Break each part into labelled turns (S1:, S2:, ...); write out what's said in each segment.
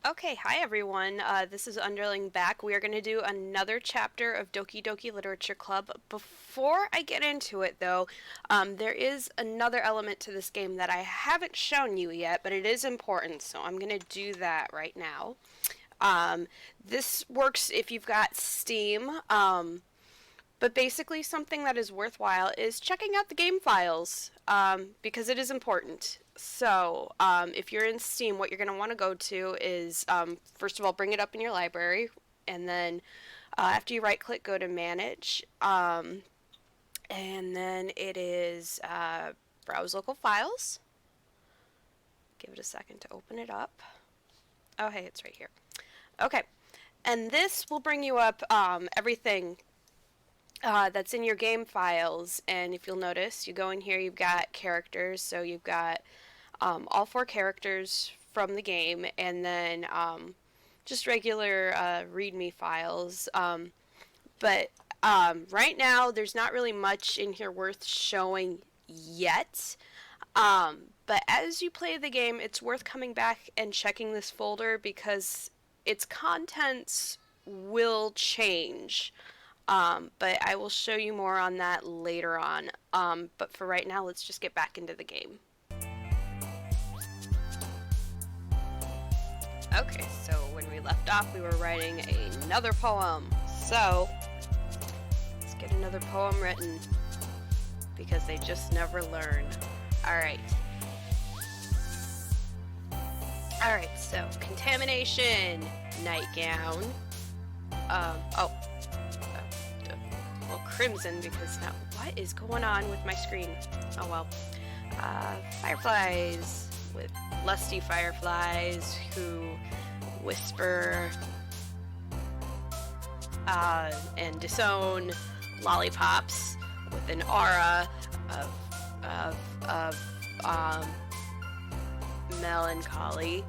S1: Okay, hi everyone. This is Underling back. We are going to do another chapter of Doki Doki Literature Club. Before I get into it, though, there is another element to this game that I haven't shown you yet, but it is important, so I'm going to do that right now. This works if you've got Steam, but basically, something that is worthwhile is checking out the game files because it is important. So, if you're in Steam, what you're going to want to go to is first of all, bring it up in your library, and then after you right click, go to Manage, and then it is Browse Local Files. Give it a second to open it up. Oh, hey, it's right here. Okay, and this will bring you up everything that's in your game files. And if you'll notice, you go in here, you've got characters, so you've got all four characters from the game, and then just regular README files. But right now, there's not really much in here worth showing yet. But as you play the game, it's worth coming back and checking this folder because its contents will change. But I will show you more on that later on. But for right now, let's just get back into the game. Okay, so when we left off, we were writing another poem. So, let's get another poem written. Because they just never learn. Alright. Alright, so, contamination, nightgown. Crimson, because now, what is going on with my screen? Oh well. Fireflies, with lusty fireflies who whisper and disown lollipops with an aura of melancholy.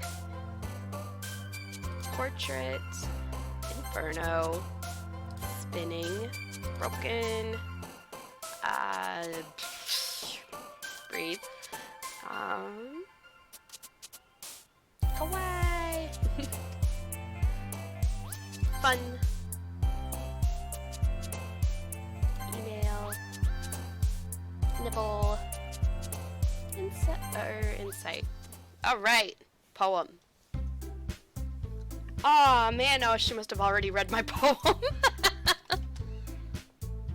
S1: Portrait, inferno, spinning, broken, breathe, kawaii, fun, email, nibble, insight. Alright, poem. Aw, man, oh, she must have already read my poem.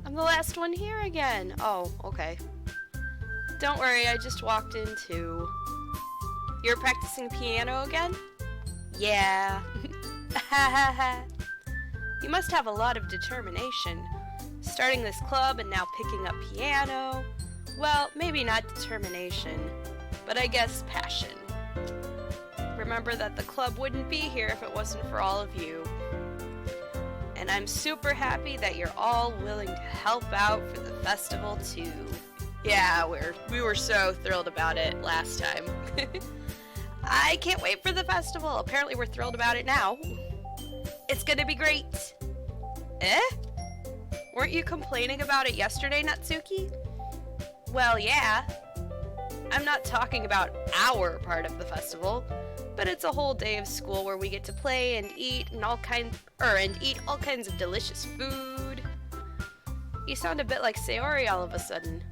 S1: I'm the last one here again. Oh, okay. Don't worry, I just walked into... You're practicing piano again? Yeah. You must have a lot of determination. Starting this club and now picking up piano. Well, maybe not determination, but I guess passion. Remember that the club wouldn't be here if it wasn't for all of you. And I'm super happy that you're all willing to help out for the festival too. Yeah, we were so thrilled about it last time. I can't wait for the festival. Apparently we're thrilled about it now. It's gonna be great. Eh? Weren't you complaining about it yesterday, Natsuki? Well, yeah. I'm not talking about our part of the festival, but it's a whole day of school where we get to play and eat and eat all kinds of delicious food. You sound a bit like Sayori all of a sudden.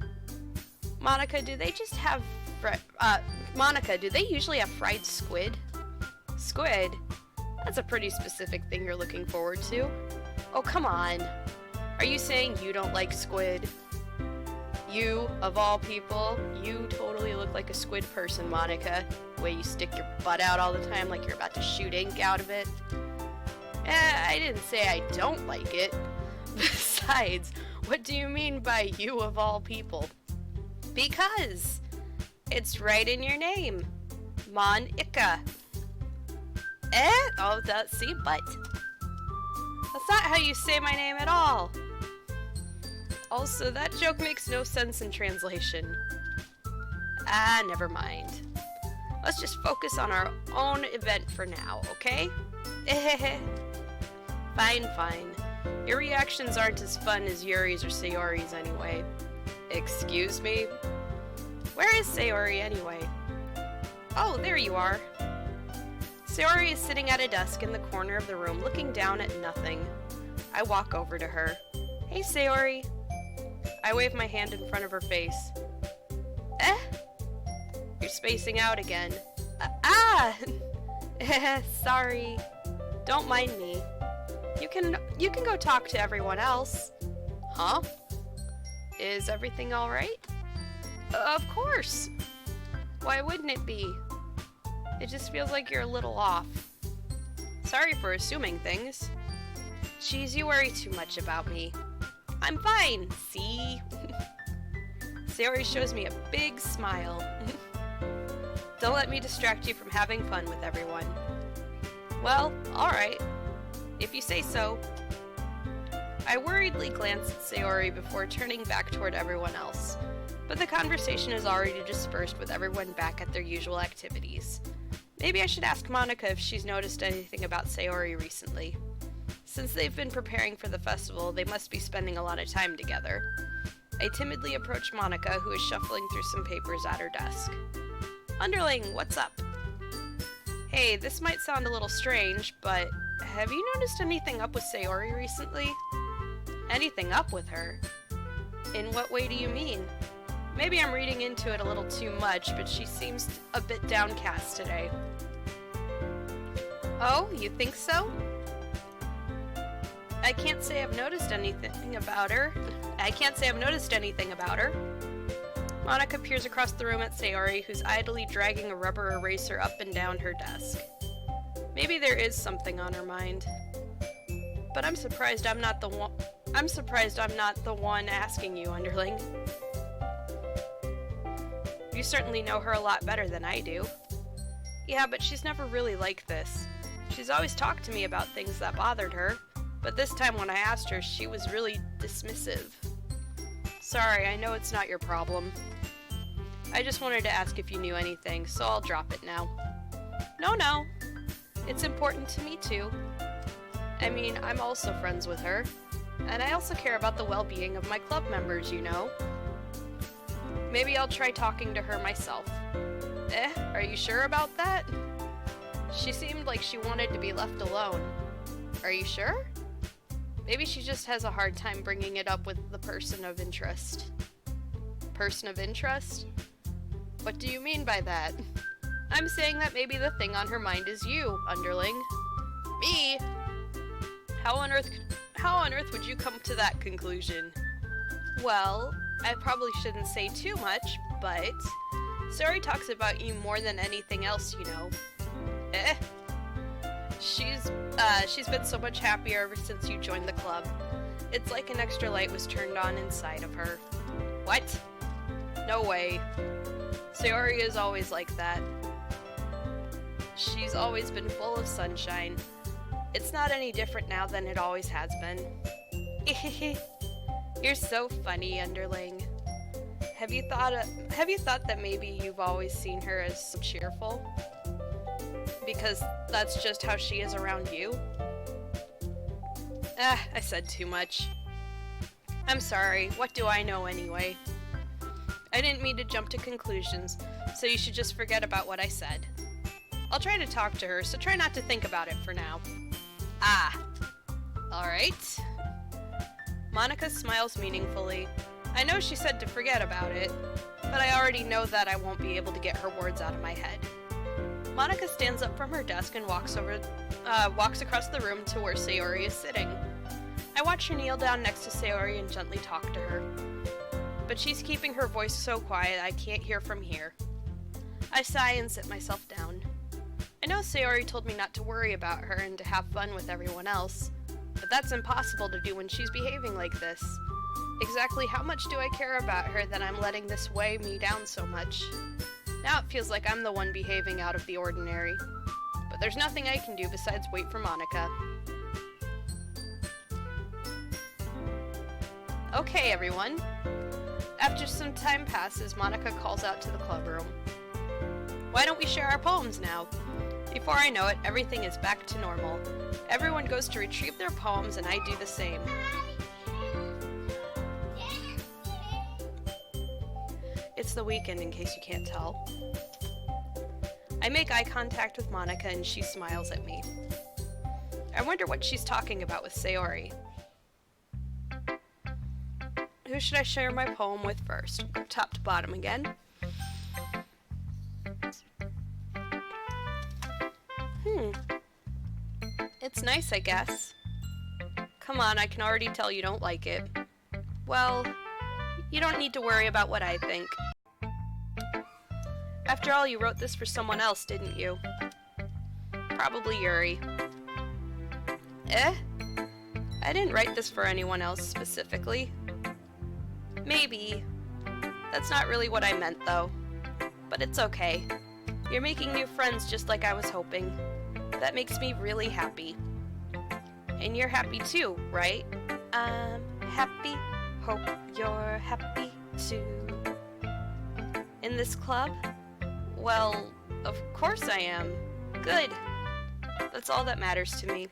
S1: Monica, do they just have Monica, do they usually have fried squid? Squid? That's a pretty specific thing you're looking forward to. Oh, come on. Are you saying you don't like squid? You, of all people, you totally look like a squid person, Monica. The way you stick your butt out all the time like you're about to shoot ink out of it. I didn't say I don't like it. Besides, what do you mean by you of all people? Because it's right in your name. Monica. Eh? Oh, see, but. That's not how you say my name at all. Also, that joke makes no sense in translation. Ah, never mind. Let's just focus on our own event for now, okay? Fine. Your reactions aren't as fun as Yuri's or Sayori's anyway. Excuse me? Where is Sayori anyway? Oh, there you are. Sayori is sitting at a desk in the corner of the room looking down at nothing. I walk over to her. Hey, Sayori. I wave my hand in front of her face. Eh? You're spacing out again. Sorry. Don't mind me. You can go talk to everyone else. Huh? Is everything alright? Of course. Why wouldn't it be? It just feels like you're a little off. Sorry for assuming things. Jeez, you worry too much about me. I'm fine, see? Sayori shows me a big smile. Don't let me distract you from having fun with everyone. Well, alright. If you say so. I worriedly glance at Sayori before turning back toward everyone else, but the conversation is already dispersed with everyone back at their usual activities. Maybe I should ask Monica if she's noticed anything about Sayori recently. Since they've been preparing for the festival, they must be spending a lot of time together. I timidly approach Monica, who is shuffling through some papers at her desk. Underling, what's up? Hey, this might sound a little strange, but have you noticed anything up with Sayori recently? Anything up with her? In what way do you mean? Maybe I'm reading into it a little too much, but she seems a bit downcast today. Oh, you think so? I can't say I've noticed anything about her. Monica peers across the room at Sayori, who's idly dragging a rubber eraser up and down her desk. Maybe there is something on her mind. But I'm surprised I'm not the one asking you, Underling. You certainly know her a lot better than I do. Yeah, but she's never really like this. She's always talked to me about things that bothered her, but this time when I asked her, she was really dismissive. Sorry, I know it's not your problem. I just wanted to ask if you knew anything, so I'll drop it now. No. It's important to me too. I mean, I'm also friends with her, and I also care about the well-being of my club members, you know. Maybe I'll try talking to her myself. Are you sure about that? She seemed like she wanted to be left alone. Are you sure? Maybe she just has a hard time bringing it up with the person of interest. Person of interest? What do you mean by that? I'm saying that maybe the thing on her mind is you, Underling. Me? How on earth would you come to that conclusion? Well, I probably shouldn't say too much, but Sayori talks about you more than anything else, you know. She's been so much happier ever since you joined the club. It's like an extra light was turned on inside of her. What? No way. Sayori is always like that. She's always been full of sunshine. It's not any different now than it always has been. You're so funny, Underling. Have you thought that maybe you've always seen her as cheerful? Because that's just how she is around you? I said too much. I'm sorry, what do I know anyway? I didn't mean to jump to conclusions, so you should just forget about what I said. I'll try to talk to her, so try not to think about it for now. Alright. Monica smiles meaningfully. I know she said to forget about it, but I already know that I won't be able to get her words out of my head. Monica stands up from her desk and walks across the room to where Sayori is sitting. I watch her kneel down next to Sayori and gently talk to her. But she's keeping her voice so quiet I can't hear from here. I sigh and sit myself down. I know Sayori told me not to worry about her and to have fun with everyone else, but that's impossible to do when she's behaving like this. Exactly how much do I care about her that I'm letting this weigh me down so much? Now it feels like I'm the one behaving out of the ordinary. But there's nothing I can do besides wait for Monica. Okay, everyone. After some time passes, Monica calls out to the club room. Why don't we share our poems now? Before I know it, everything is back to normal. Everyone goes to retrieve their poems, and I do the same. It's the weekend, in case you can't tell. I make eye contact with Monika and she smiles at me. I wonder what she's talking about with Sayori. Who should I share my poem with first? Top to bottom again. It's nice, I guess. Come on, I can already tell you don't like it. Well, you don't need to worry about what I think. After all, you wrote this for someone else, didn't you? Probably Yuri. Eh? I didn't write this for anyone else specifically. Maybe. That's not really what I meant, though. But it's okay. You're making new friends just like I was hoping. That makes me really happy. And you're happy too, right? I'm happy. Hope you're happy too. In this club? Well, of course I am. Good. That's all that matters to me.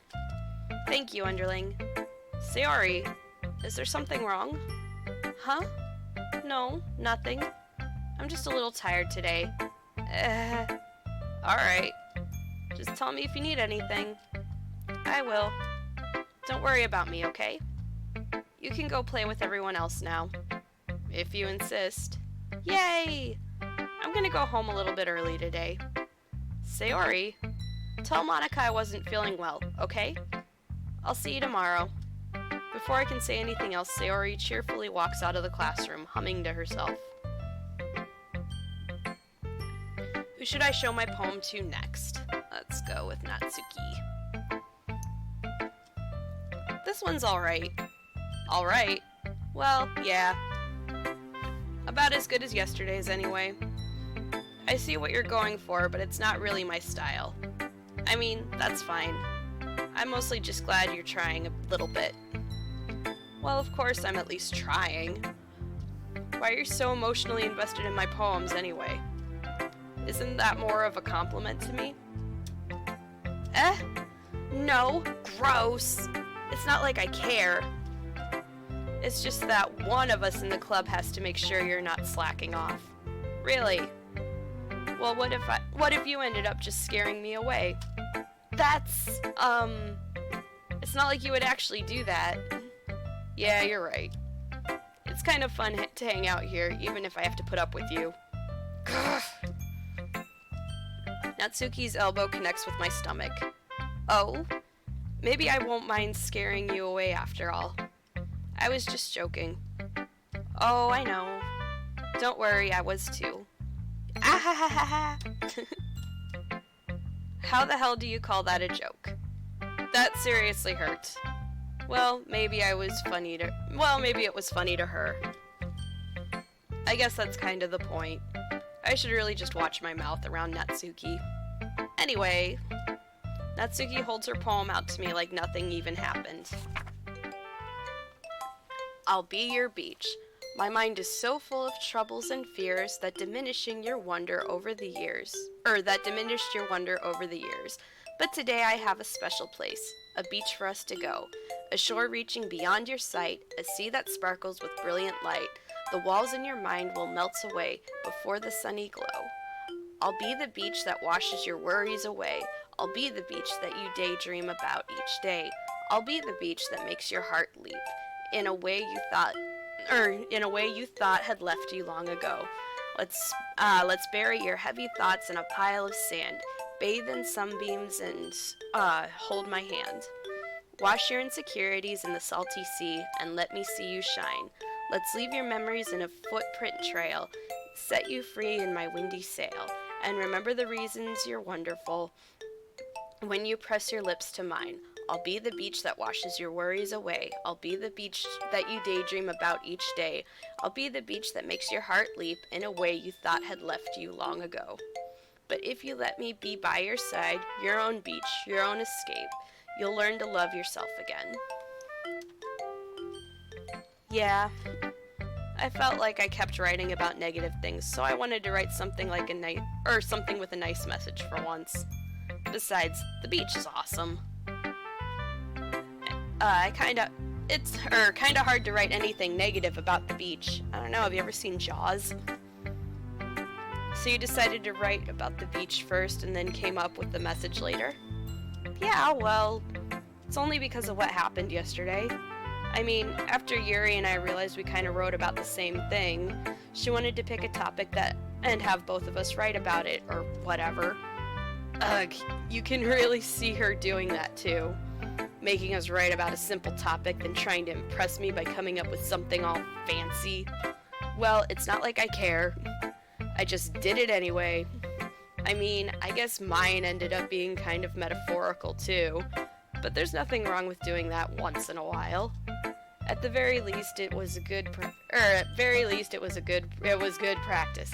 S1: Thank you, Underling. Sayori, is there something wrong? Huh? No, nothing. I'm just a little tired today. Alright. Just tell me if you need anything. I will. Don't worry about me, okay? You can go play with everyone else now. If you insist. Yay! I'm gonna go home a little bit early today. Sayori, tell Monika I wasn't feeling well, okay? I'll see you tomorrow. Before I can say anything else, Sayori cheerfully walks out of the classroom, humming to herself. Who should I show my poem to next? Let's go with Natsuki. This one's alright. Alright? Well, yeah. About as good as yesterday's anyway. I see what you're going for, but it's not really my style. I mean, that's fine. I'm mostly just glad you're trying a little bit. Well, of course I'm at least trying. Why are you so emotionally invested in my poems anyway? Isn't that more of a compliment to me? No, gross. It's not like I care. It's just that one of us in the club has to make sure you're not slacking off. Really? Well, what if you ended up just scaring me away? That's, it's not like you would actually do that. Yeah, you're right. It's kind of fun to hang out here, even if I have to put up with you. Natsuki's elbow connects with my stomach. Oh? Maybe I won't mind scaring you away after all. I was just joking. Oh, I know. Don't worry, I was too. Ah-ha-ha-ha-ha! How the hell do you call that a joke? That seriously hurt. Well, maybe it was funny to her. I guess that's kind of the point. I should really just watch my mouth around Natsuki. Anyway, Natsuki holds her poem out to me like nothing even happened. I'll be your beach. My mind is so full of troubles and fears that diminished your wonder over the years. But today I have a special place, a beach for us to go, a shore reaching beyond your sight, a sea that sparkles with brilliant light. The walls in your mind will melt away before the sunny glow. I'll be the beach that washes your worries away. I'll be the beach that you daydream about each day. I'll be the beach that makes your heart leap in a way you thought had left you long ago. Let's bury your heavy thoughts in a pile of sand. Bathe in sunbeams and hold my hand. Wash your insecurities in the salty sea and let me see you shine. Let's leave your memories in a footprint trail, set you free in my windy sail, and remember the reasons you're wonderful when you press your lips to mine. I'll be the beach that washes your worries away. I'll be the beach that you daydream about each day. I'll be the beach that makes your heart leap in a way you thought had left you long ago. But if you let me be by your side, your own beach, your own escape, you'll learn to love yourself again. Yeah, I felt like I kept writing about negative things, so I wanted to write something like something with a nice message for once. Besides, the beach is awesome. It's kinda hard to write anything negative about the beach. I don't know, have you ever seen Jaws? So you decided to write about the beach first and then came up with the message later? Yeah, well, it's only because of what happened yesterday. I mean, after Yuri and I realized we kind of wrote about the same thing, she wanted to pick a topic and have both of us write about it, or whatever. Ugh, you can really see her doing that too. Making us write about a simple topic, then trying to impress me by coming up with something all fancy. Well, it's not like I care. I just did it anyway. I mean, I guess mine ended up being kind of metaphorical too, but there's nothing wrong with doing that once in a while. At the very least, it was good practice.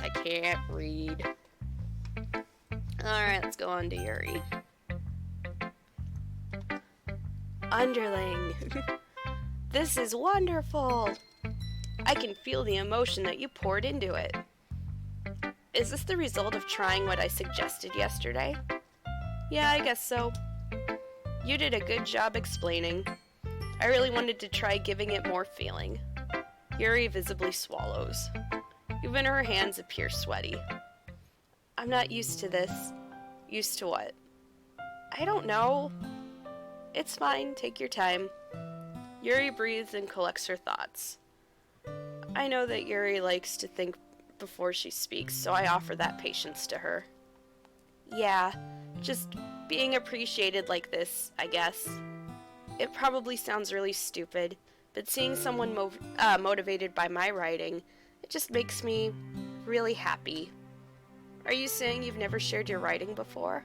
S1: I can't read. Alright, let's go on to Yuri. Underling. This is wonderful. I can feel the emotion that you poured into it. Is this the result of trying what I suggested yesterday? Yeah, I guess so. You did a good job explaining. I really wanted to try giving it more feeling. Yuri visibly swallows. Even her hands appear sweaty. I'm not used to this. Used to what? I don't know. It's fine, take your time. Yuri breathes and collects her thoughts. I know that Yuri likes to think before she speaks, so I offer that patience to her. Yeah, just being appreciated like this, I guess. It probably sounds really stupid, but seeing someone motivated by my writing, it just makes me really happy. Are you saying you've never shared your writing before?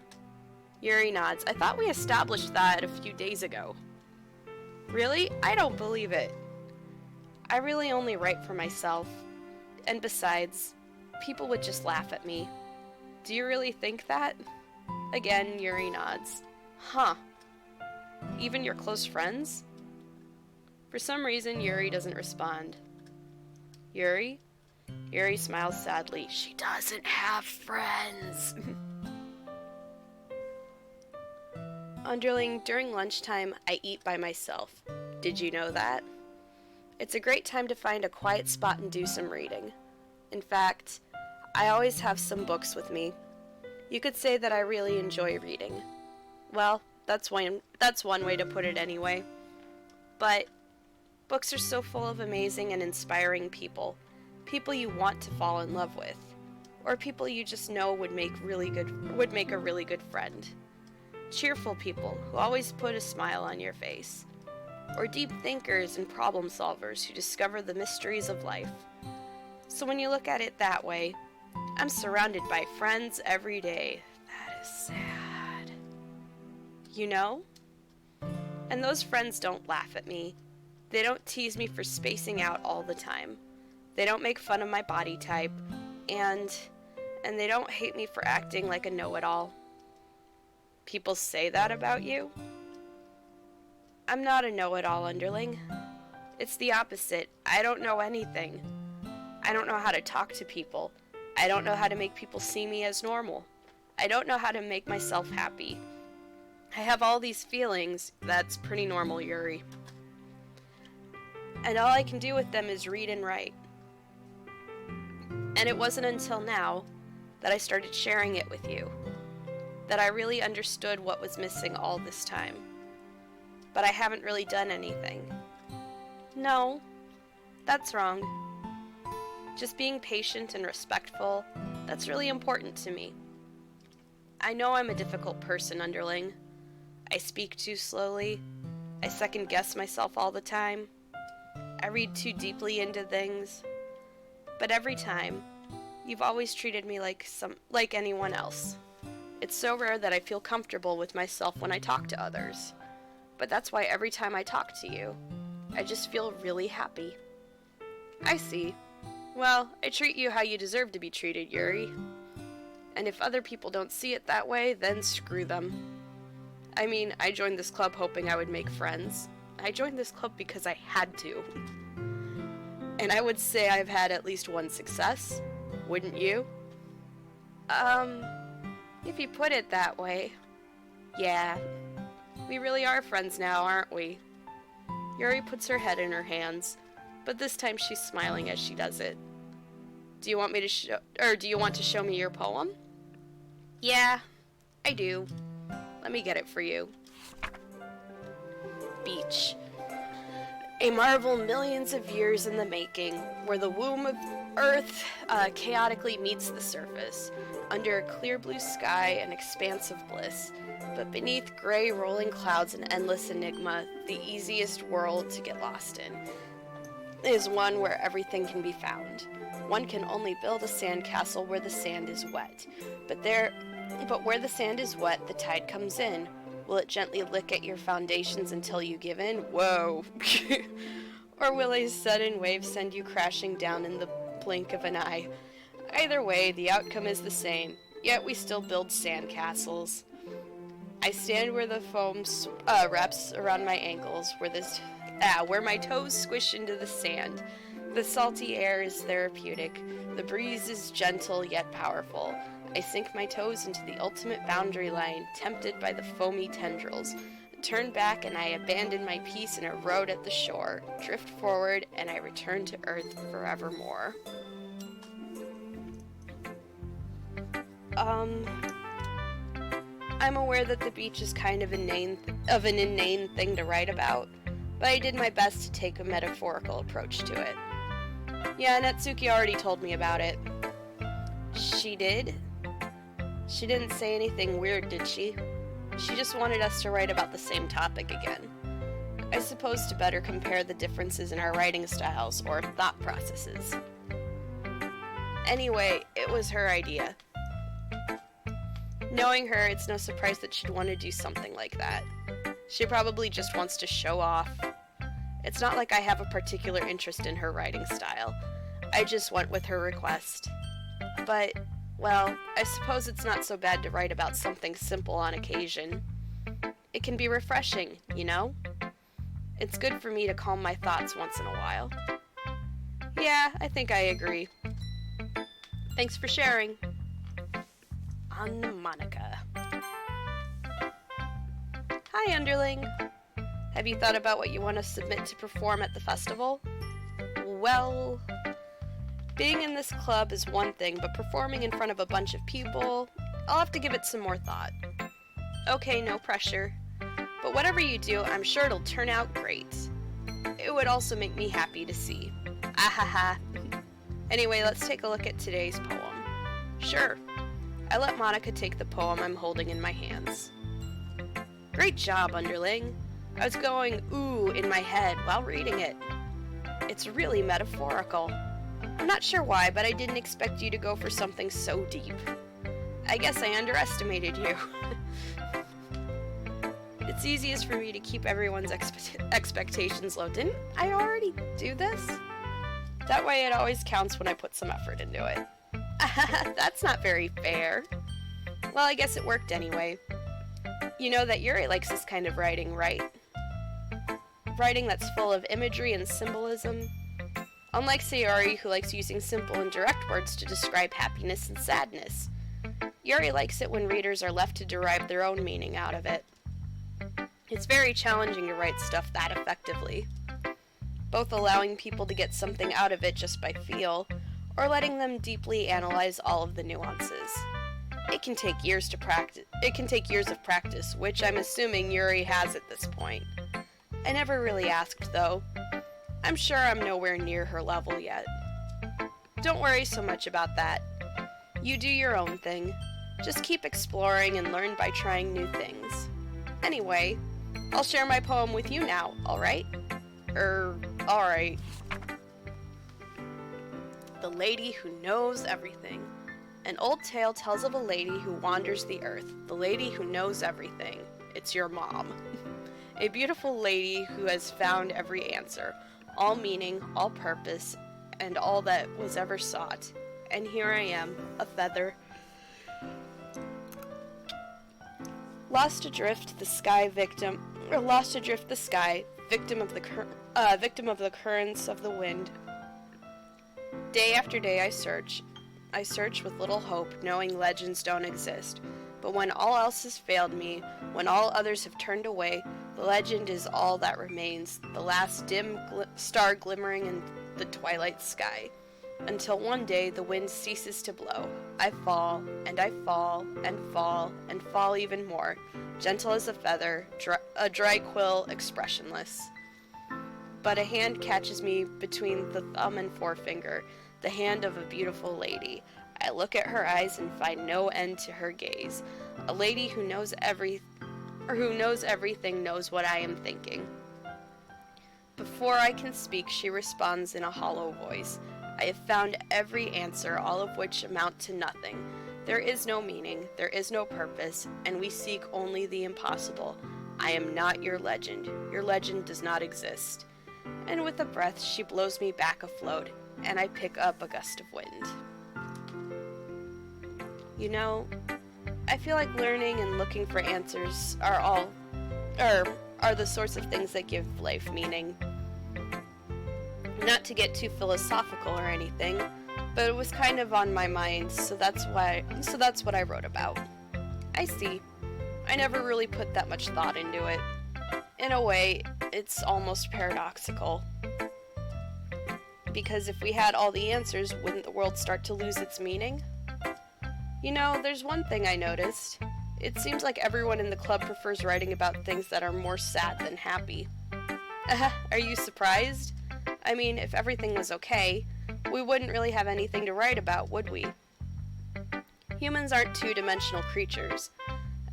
S1: Yuri nods. I thought we established that a few days ago. Really? I don't believe it. I really only write for myself. And besides, people would just laugh at me. Do you really think that? Again, Yuri nods. Huh. Even your close friends? For some reason, Yuri doesn't respond. Yuri? Yuri smiles sadly. She doesn't have friends. Underling, during lunchtime, I eat by myself. Did you know that? It's a great time to find a quiet spot and do some reading. In fact, I always have some books with me. You could say that I really enjoy reading. Well, that's one way to put it anyway. But books are so full of amazing and inspiring people. People you want to fall in love with. Or people you just know would make a really good friend. Cheerful people who always put a smile on your face. Or deep thinkers and problem solvers who discover the mysteries of life. So when you look at it that way, I'm surrounded by friends every day. That is sad. You know? And those friends don't laugh at me. They don't tease me for spacing out all the time. They don't make fun of my body type. And they don't hate me for acting like a know-it-all. People say that about you? I'm not a know-it-all, Underling. It's the opposite. I don't know anything. I don't know how to talk to people. I don't know how to make people see me as normal. I don't know how to make myself happy. I have all these feelings. That's pretty normal, Yuri. And all I can do with them is read and write. And it wasn't until now that I started sharing it with you that I really understood what was missing all this time. But I haven't really done anything. No, that's wrong. Just being patient and respectful, that's really important to me. I know I'm a difficult person, Underling. I speak too slowly. I second guess myself all the time. I read too deeply into things. But every time, you've always treated me like anyone else. It's so rare that I feel comfortable with myself when I talk to others. But that's why every time I talk to you, I just feel really happy. I see. Well, I treat you how you deserve to be treated, Yuri. And if other people don't see it that way, then screw them. I mean, I joined this club hoping I would make friends. I joined this club because I had to. And I would say I've had at least one success. Wouldn't you? If you put it that way. Yeah. We really are friends now, aren't we? Yuri puts her head in her hands, but this time she's smiling as she does it. Do you want me to do you want to show me your poem? Yeah, I do. Let me get it for you. Beach. A marvel millions of years in the making, where the womb of Earth chaotically meets the surface, under a clear blue sky, an expanse of bliss. But beneath gray rolling clouds and endless enigma, the easiest world to get lost in is one where everything can be found. One can only build a sandcastle where the sand is wet. But where the sand is wet, the tide comes in. Will it gently lick at your foundations until you give in? Whoa! Or will a sudden wave send you crashing down in the blink of an eye? Either way, the outcome is the same, yet we still build sandcastles. I stand where the foam wraps around my ankles, where my toes squish into the sand. The salty air is therapeutic. The breeze is gentle yet powerful. I sink my toes into the ultimate boundary line, tempted by the foamy tendrils. Turn back and I abandon my peace in a road at the shore, drift forward, and I return to earth forevermore. I'm aware that the beach is kind of an inane thing to write about, but I did my best to take a metaphorical approach to it. Yeah, Netsuki already told me about it. She did? She didn't say anything weird, did she? She just wanted us to write about the same topic again. I suppose to better compare the differences in our writing styles or thought processes. Anyway, it was her idea. Knowing her, it's no surprise that she'd want to do something like that. She probably just wants to show off. It's not like I have a particular interest in her writing style. I just went with her request. But, well, I suppose it's not so bad to write about something simple on occasion. It can be refreshing, you know? It's good for me to calm my thoughts once in a while. Yeah, I think I agree. Thanks for sharing. On to Monica. Hi, Underling. Have you thought about what you want to submit to perform at the festival? Well, being in this club is one thing, but performing in front of a bunch of people, I'll have to give it some more thought. Okay, no pressure. But whatever you do, I'm sure it'll turn out great. It would also make me happy to see. Ahaha. Anyway, let's take a look at today's poem. Sure. I let Monica take the poem I'm holding in my hands. Great job, Underling. I was going ooh in my head while reading it. It's really metaphorical. I'm not sure why, but I didn't expect you to go for something so deep. I guess I underestimated you. It's easiest for me to keep everyone's expectations low. Didn't I already do this? That way it always counts when I put some effort into it. That's not very fair. Well, I guess it worked anyway. You know that Yuri likes this kind of writing, right? Writing that's full of imagery and symbolism. Unlike Sayori, who likes using simple and direct words to describe happiness and sadness. Yuri likes it when readers are left to derive their own meaning out of it. It's very challenging to write stuff that effectively. Both allowing people to get something out of it just by feel, or letting them deeply analyze all of the nuances. It can take years of practice, which I'm assuming Yuri has at this point. I never really asked, though. I'm sure I'm nowhere near her level yet. Don't worry so much about that. You do your own thing. Just keep exploring and learn by trying new things. Anyway, I'll share my poem with you now, alright? Alright. The Lady Who Knows Everything. An old tale tells of a lady who wanders the earth. The lady who knows everything. It's your mom. A beautiful lady who has found every answer, all meaning, all purpose, and all that was ever sought. And here I am, a feather. Lost adrift the sky, victim of the currents of the wind. Day after day I search with little hope, knowing legends don't exist. But when all else has failed me, when all others have turned away, the legend is all that remains, the last dim star glimmering in the twilight sky. until one day the wind ceases to blow. I fall, and I fall, and fall, and fall even more, gentle as a feather, a dry quill, expressionless. But a hand catches me between the thumb and forefinger, the hand of a beautiful lady. I look at her eyes and find no end to her gaze. A lady who knows everything knows what I am thinking. Before I can speak, she responds in a hollow voice. I have found every answer, all of which amount to nothing. There is no meaning, there is no purpose, and we seek only the impossible. I am not your legend. Your legend does not exist. And with a breath, she blows me back afloat, and I pick up a gust of wind. You know, I feel like learning and looking for answers are the sorts of things that give life meaning. Not to get too philosophical or anything, but it was kind of on my mind, so that's what I wrote about. I see. I never really put that much thought into it. In a way, it's almost paradoxical. Because if we had all the answers, wouldn't the world start to lose its meaning? You know, there's one thing I noticed. It seems like everyone in the club prefers writing about things that are more sad than happy. Are you surprised? I mean, if everything was okay, we wouldn't really have anything to write about, would we? Humans aren't two-dimensional creatures.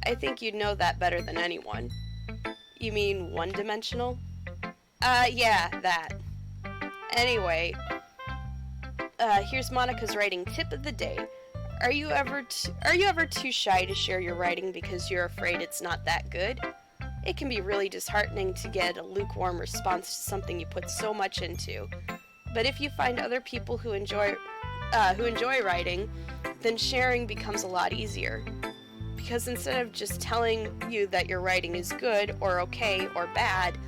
S1: I think you'd know that better than anyone. You mean one-dimensional? Yeah, that. Anyway, here's Monica's writing tip of the day. Are you ever too shy to share your writing because you're afraid it's not that good? It can be really disheartening to get a lukewarm response to something you put so much into. But if you find other people who enjoy writing, then sharing becomes a lot easier. Because instead of just telling you that your writing is good or okay or bad,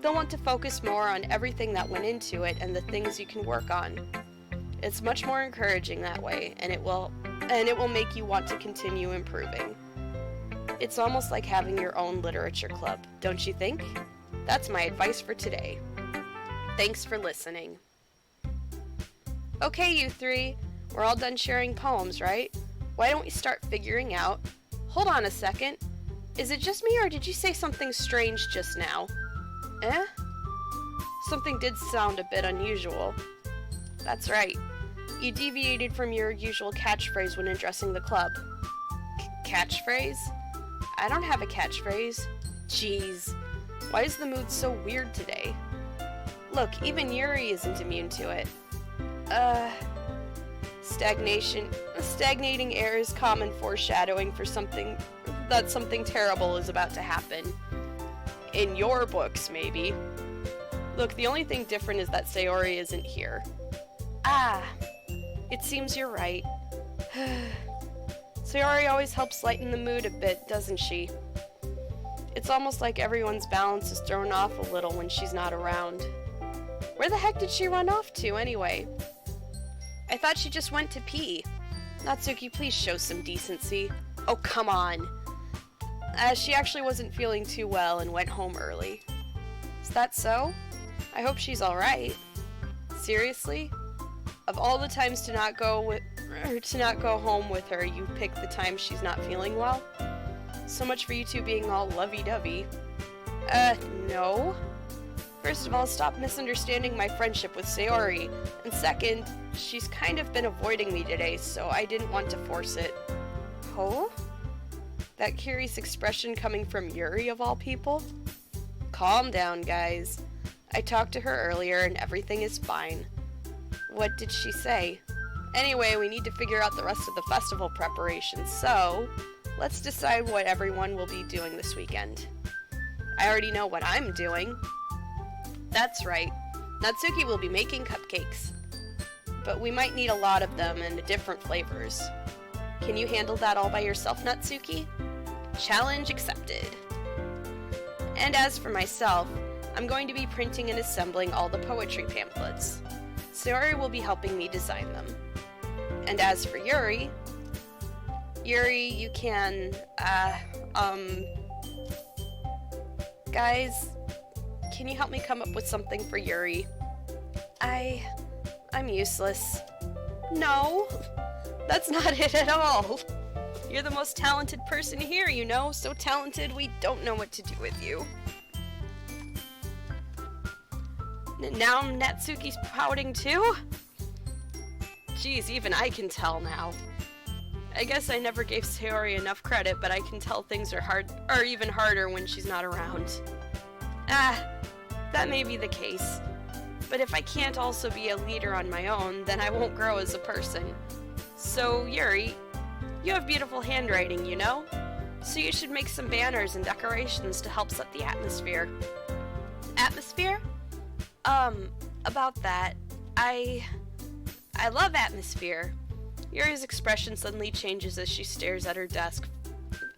S1: they'll want to focus more on everything that went into it and the things you can work on. It's much more encouraging that way, and it will make you want to continue improving. It's almost like having your own literature club, don't you think? That's my advice for today. Thanks for listening. Okay, you three, we're all done sharing poems, right? Why don't we start figuring out... Hold on a second. Is it just me, or did you say something strange just now? Eh? Something did sound a bit unusual. That's right. You deviated from your usual catchphrase when addressing the club. Catchphrase? I don't have a catchphrase. Jeez. Why is the mood so weird today? Look, even Yuri isn't immune to it. Stagnating air is common foreshadowing for something terrible is about to happen. In your books, maybe. Look, the only thing different is that Sayori isn't here. It seems you're right. Sayori always helps lighten the mood a bit, doesn't she? It's almost like everyone's balance is thrown off a little when she's not around. Where the heck did she run off to, anyway? I thought she just went to pee. Natsuki, please show some decency. Oh, come on. She actually wasn't feeling too well and went home early. Is that so? I hope she's alright. Seriously? Of all the times to not go home with her, you pick the time she's not feeling well? So much for you two being all lovey-dovey. No. First of all, stop misunderstanding my friendship with Sayori. And second, she's kind of been avoiding me today, so I didn't want to force it. Oh? That curious expression coming from Yuri, of all people? Calm down, guys. I talked to her earlier and everything is fine. What did she say? Anyway, we need to figure out the rest of the festival preparations, so let's decide what everyone will be doing this weekend. I already know what I'm doing. That's right. Natsuki will be making cupcakes. But we might need a lot of them and different flavors. Can you handle that all by yourself, Natsuki? Challenge accepted. And as for myself, I'm going to be printing and assembling all the poetry pamphlets. Sayori will be helping me design them. And as for Yuri, you can, guys, can you help me come up with something for Yuri? I'm useless. No, that's not it at all. You're the most talented person here, you know? So talented we don't know what to do with you. Now Natsuki's pouting too? Geez, even I can tell now. I guess I never gave Sayori enough credit, but I can tell things are even harder when she's not around. That may be the case. But if I can't also be a leader on my own, then I won't grow as a person. So, Yuri, you have beautiful handwriting, you know? So you should make some banners and decorations to help set the atmosphere. Atmosphere? About that, I love atmosphere. Yuri's expression suddenly changes as she stares at her desk.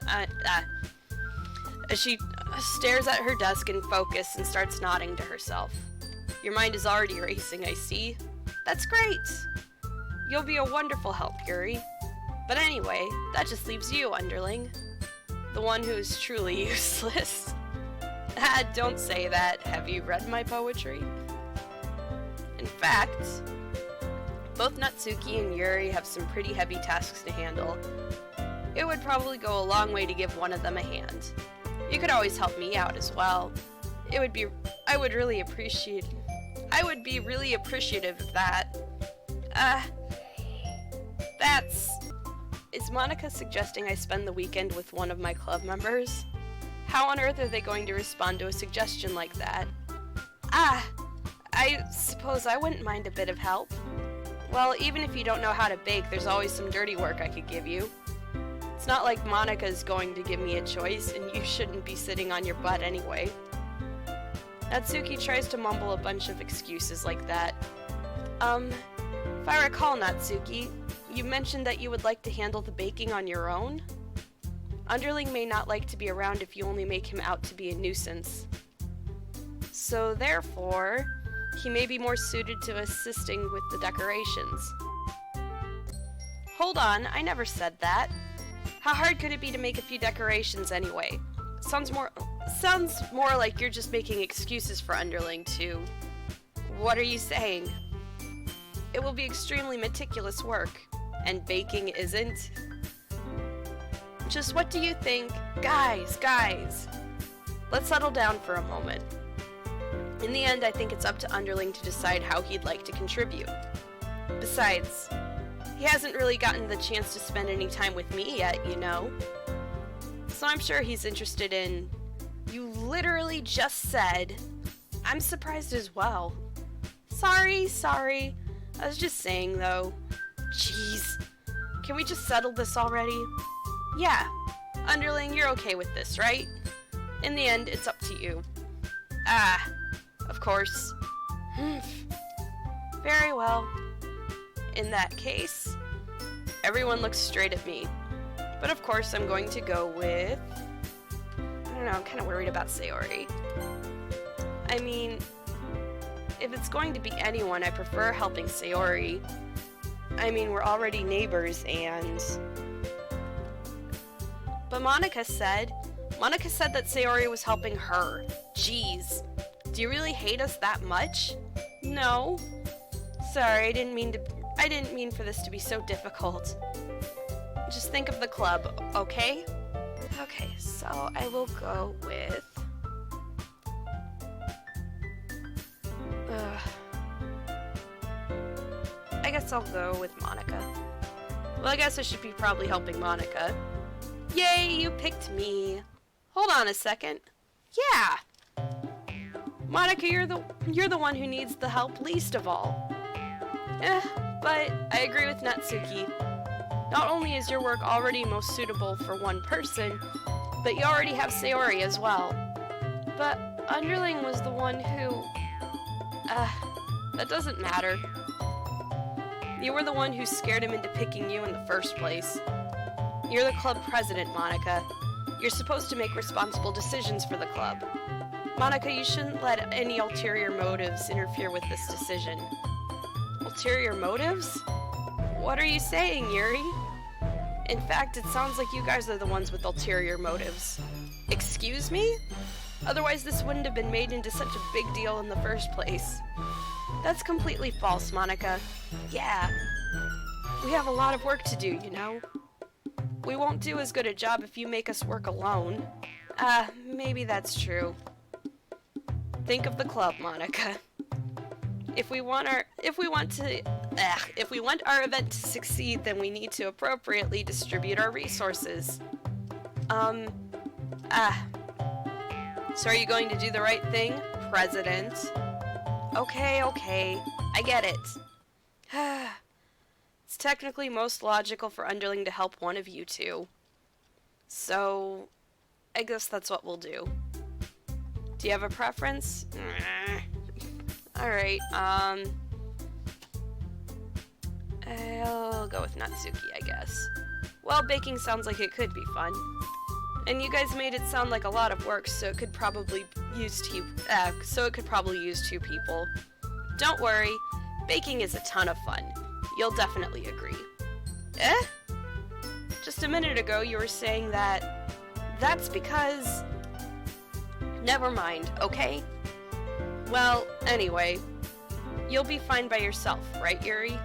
S1: As she stares at her desk in focus and starts nodding to herself. Your mind is already racing, I see. That's great! You'll be a wonderful help, Yuri. But anyway, that just leaves you, Underling. The one who is truly useless. Don't say that. Have you read my poetry? In fact, both Natsuki and Yuri have some pretty heavy tasks to handle. It would probably go a long way to give one of them a hand. You could always help me out as well. I would be really appreciative of that. Is Monica suggesting I spend the weekend with one of my club members? How on earth are they going to respond to a suggestion like that? I suppose I wouldn't mind a bit of help. Well, even if you don't know how to bake, there's always some dirty work I could give you. It's not like Monica's going to give me a choice, and you shouldn't be sitting on your butt anyway. Natsuki tries to mumble a bunch of excuses like that. If I recall, Natsuki, you mentioned that you would like to handle the baking on your own? Underling may not like to be around if you only make him out to be a nuisance. So therefore, he may be more suited to assisting with the decorations. Hold on, I never said that. How hard could it be to make a few decorations anyway? Sounds more like you're just making excuses for Underling too. What are you saying? It will be extremely meticulous work, and baking isn't? Just what do you think? Guys, let's settle down for a moment. In the end, I think it's up to Underling to decide how he'd like to contribute. Besides, he hasn't really gotten the chance to spend any time with me yet, you know? So I'm sure he's interested in... You literally just said... I'm surprised as well. Sorry. I was just saying, though. Jeez. Can we just settle this already? Yeah. Underling, you're okay with this, right? In the end, it's up to you. Of course. Very well. In that case, everyone looks straight at me. But of course, I'm going to go with... I don't know, I'm kind of worried about Sayori. I mean, if it's going to be anyone, I prefer helping Sayori. I mean, we're already neighbors and... But Monica said that Sayori was helping her. Jeez. Do you really hate us that much? No. Sorry, I didn't mean for this to be so difficult. Just think of the club, okay? Okay, so I will go with... I guess I'll go with Monica. Well, I guess I should be probably helping Monica. Yay, you picked me. Hold on a second. Yeah! Monica, you're the one who needs the help least of all. But I agree with Natsuki. Not only is your work already most suitable for one person, but you already have Sayori as well. But Underling was the one who... that doesn't matter. You were the one who scared him into picking you in the first place. You're the club president, Monica. You're supposed to make responsible decisions for the club. Monica, you shouldn't let any ulterior motives interfere with this decision. Ulterior motives? What are you saying, Yuri? In fact, it sounds like you guys are the ones with ulterior motives. Excuse me? Otherwise, this wouldn't have been made into such a big deal in the first place. That's completely false, Monica. Yeah, we have a lot of work to do, you know? We won't do as good a job if you make us work alone. Maybe that's true. Think of the club, Monica. If we want our event to succeed, then we need to appropriately distribute our resources. So are you going to do the right thing, President? Okay, I get it. It's technically most logical for Underling to help one of you two. So, I guess that's what we'll do. Do you have a preference? Alright, I'll go with Natsuki, I guess. Well, baking sounds like it could be fun. And you guys made it sound like a lot of work, so it could probably use two people. Don't worry, baking is a ton of fun. You'll definitely agree. Eh? Just a minute ago you were saying that... That's because... Never mind, okay? Well, anyway, you'll be fine by yourself, right, Yuri?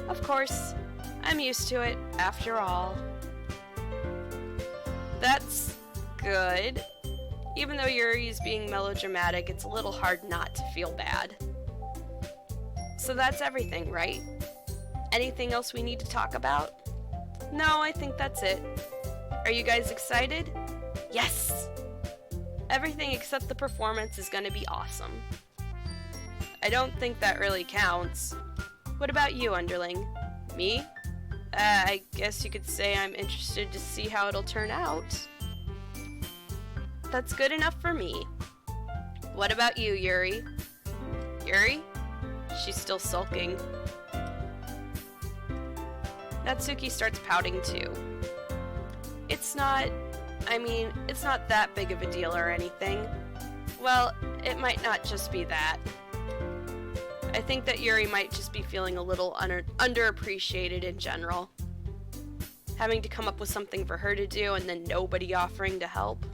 S1: Of course. I'm used to it, after all. That's good. Even though Yuri's being melodramatic, it's a little hard not to feel bad. So that's everything, right? Anything else we need to talk about? No, I think that's it. Are you guys excited? Yes! Everything except the performance is gonna be awesome. I don't think that really counts. What about you, Underling? Me? I guess you could say I'm interested to see how it'll turn out. That's good enough for me. What about you, Yuri? Yuri? She's still sulking. Natsuki starts pouting too. It's not that big of a deal or anything. Well, it might not just be that. I think that Yuri might just be feeling a little underappreciated in general. Having to come up with something for her to do and then nobody offering to help.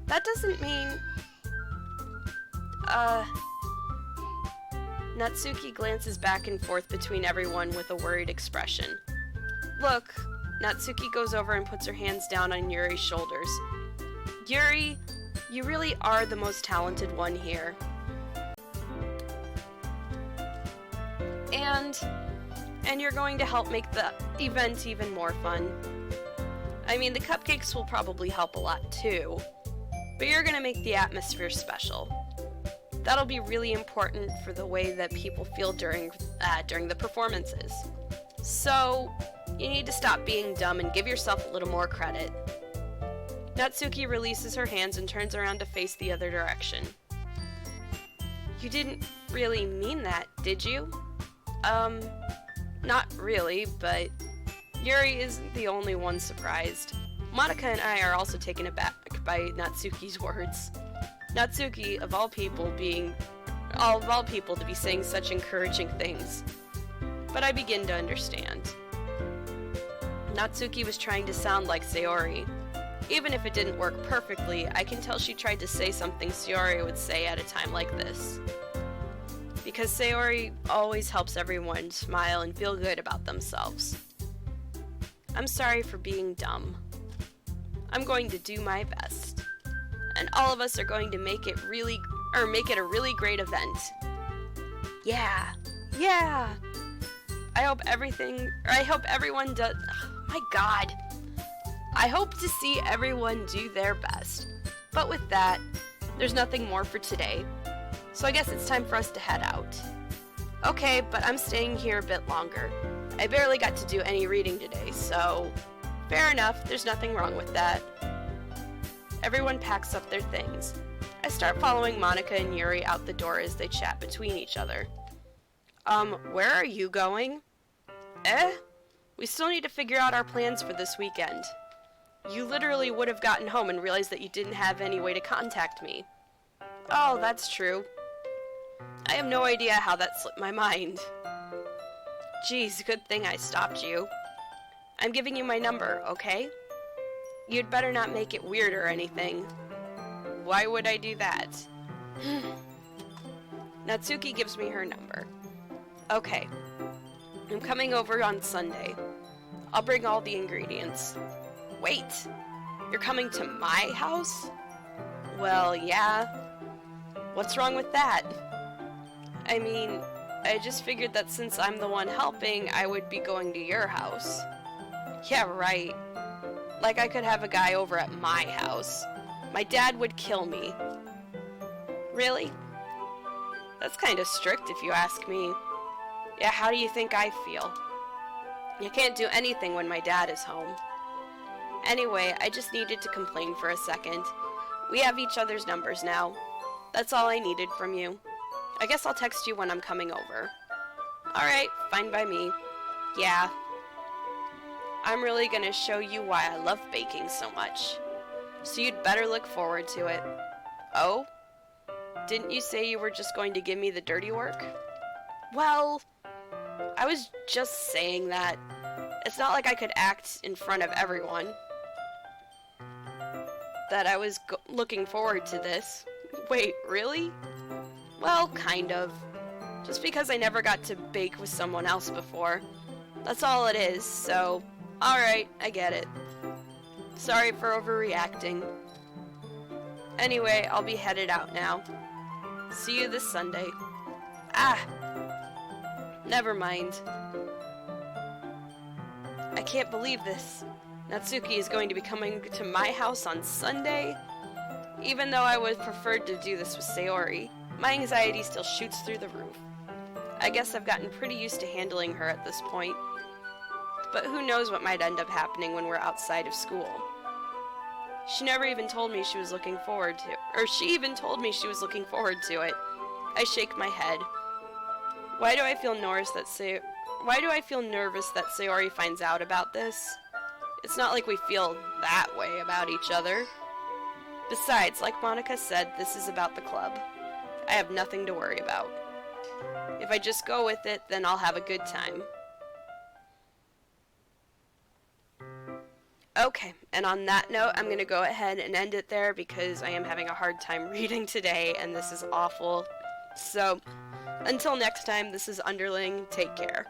S1: That doesn't mean... Natsuki glances back and forth between everyone with a worried expression. Look, Natsuki goes over and puts her hands down on Yuri's shoulders. Yuri, you really are the most talented one here. And you're going to help make the event even more fun. I mean, the cupcakes will probably help a lot too, but you're gonna make the atmosphere special. That'll be really important for the way that people feel during the performances. So, you need to stop being dumb and give yourself a little more credit. Natsuki releases her hands and turns around to face the other direction. You didn't really mean that, did you? Not really, but Yuri isn't the only one surprised. Monica and I are also taken aback by Natsuki's words. Natsuki, of all people to be saying such encouraging things. But I begin to understand. Natsuki was trying to sound like Sayori. Even if it didn't work perfectly, I can tell she tried to say something Sayori would say at a time like this. Because Sayori always helps everyone smile and feel good about themselves. I'm sorry for being dumb. I'm going to do my best. And all of us are going to make it a really great event. Yeah. I hope everyone does. Oh my God. I hope to see everyone do their best. But with that, there's nothing more for today. So I guess it's time for us to head out. Okay, but I'm staying here a bit longer. I barely got to do any reading today, so fair enough, there's nothing wrong with that. Everyone packs up their things. I start following Monica and Yuri out the door as they chat between each other. Where are you going? We still need to figure out our plans for this weekend. You literally would have gotten home and realized that you didn't have any way to contact me. Oh, that's true. I have no idea how that slipped my mind. Geez, good thing I stopped you. I'm giving you my number, okay? You'd better not make it weird or anything. Why would I do that? Natsuki gives me her number. Okay. I'm coming over on Sunday. I'll bring all the ingredients. Wait, you're coming to my house? Well, yeah. What's wrong with that? I mean, I just figured that since I'm the one helping, I would be going to your house. Yeah, right. Like I could have a guy over at my house. My dad would kill me. Really? That's kind of strict if you ask me. Yeah, how do you think I feel? You can't do anything when my dad is home. Anyway, I just needed to complain for a second. We have each other's numbers now. That's all I needed from you. I guess I'll text you when I'm coming over. Alright, fine by me. Yeah. I'm really gonna show you why I love baking so much. So you'd better look forward to it. Oh? Didn't you say you were just going to give me the dirty work? Well, I was just saying that. It's not like I could act in front of everyone. That I was looking forward to this. Wait, really? Well, kind of. Just because I never got to bake with someone else before. That's all it is, so... Alright, I get it. Sorry for overreacting. Anyway, I'll be headed out now. See you this Sunday. Ah! Never mind. I can't believe this. Natsuki is going to be coming to my house on Sunday? Even though I would prefer to do this with Sayori, my anxiety still shoots through the roof. I guess I've gotten pretty used to handling her at this point. But who knows what might end up happening when we're outside of school. She never even told me she was looking forward to it. Or she even told me she was looking forward to it. I shake my head. Why do I feel nervous that Sayori finds out about this? It's not like we feel that way about each other. Besides, like Monica said, this is about the club. I have nothing to worry about. If I just go with it, then I'll have a good time. Okay, and on that note, I'm going to go ahead and end it there because I am having a hard time reading today, and this is awful. So, until next time, this is Underling. Take care.